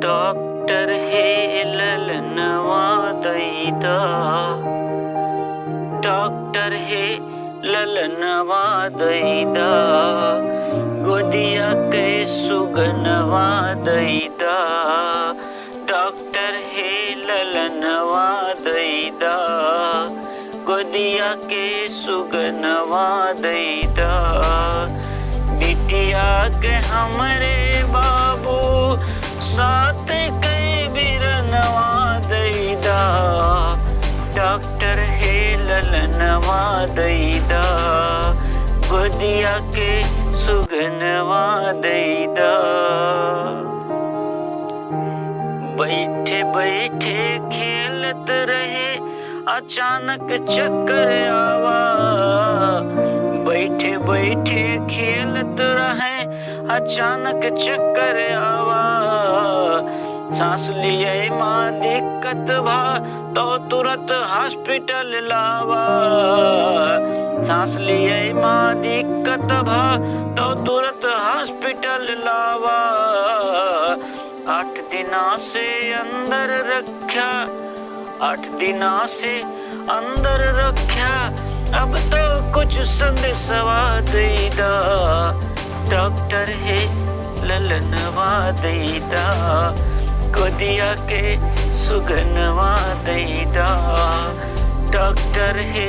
Doctor हे ललनवा दैदा, doctor हे ललनवा दैदा, गोदिया के सुगनवा दैदा, डॉक्टर हे ललनवा दैदा, गोदिया के सुगनवा दैदा, बिटिया के हमरे बाबू साथ के बिरनवा दैदा, डॉक्टर हे ललनवा दैदा, गोदिया के सुगनवा दैदा। बैठे बैठे खेलत रहे अचानक चक्कर आवा, बैठे बैठे खेलत रहे अचानक चक्कर आवा, सांस लिए माँ दिक्कत भा तो तुरंत हॉस्पिटल लावा, सांस लिए माँ दिक्कत भा तो तुरंत हॉस्पिटल लावा, 8 दिना से अंदर रखा, 8 दिना से अंदर रखा, अब तो कुछ संदेशवा दैदा, डॉक्टर हे ललनवा दैदा, गोदिया के सुगनवा दैदा, डॉक्टर हे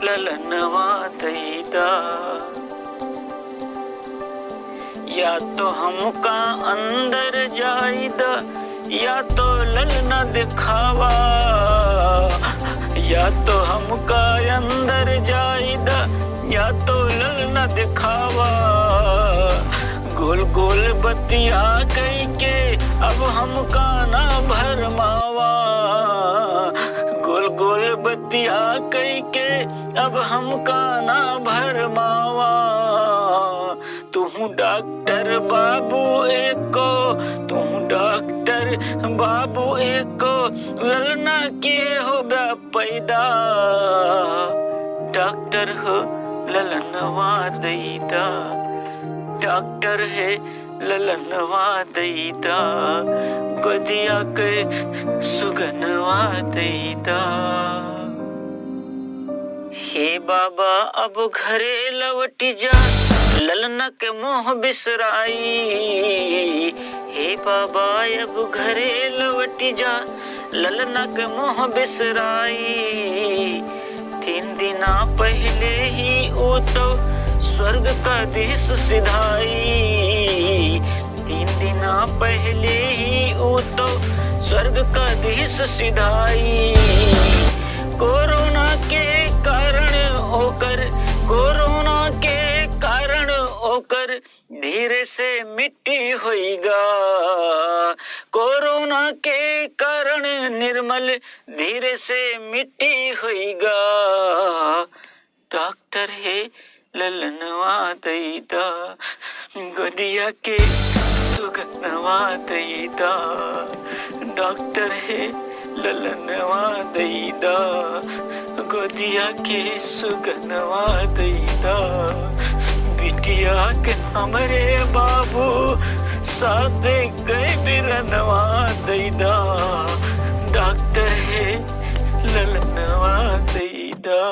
ललनवा दैदा। या तो हमका अंदर जाइदा, या तो ललना दिखावा, या तो हमका अंदर जाइदा, या तो ललना दिखावा, गोल गोल बतिया कई के अब हमका ना भरमावा, गोल गोल बतिया कई के अब हमका ना भरमावा, तू डॉक्टर बाबू एको, तू डॉक्टर बाबू एको, ललना किए हो पैदा, डॉक्टर हो ललनवा दैदा, डॉक्टर है ललनवा दैदा, गोदिया के सुगनवा दैदा। हे बाबा अब घरे लौटी जा, ललना के मोह बिसराई, हे बाबा अब घरे लौटी जा, ललना के मोह बिसराई, 3 दिना पहले ही वो तो स्वर्ग का देश सिधाई, 3 दिना पहले ही वो तो स्वर्ग का देश सिधाई, कोरोना के कारण होकर, कोरोना के कारण होकर धीरे से मिट्टी होइगा, कोरोना के कारण निर्मल धीरे से मिट्टी होइगा, डॉक्टर है ललनवा दैदा, गोदिया के सुगनवा दैदा, डॉक्टर है ललनवा दैदा, गोदिया के सुगनवा दैदा, बिटिया के हमरे बाबू साथ गए बिरनवा दैदा, डॉक्टर है ललनवा दैदा।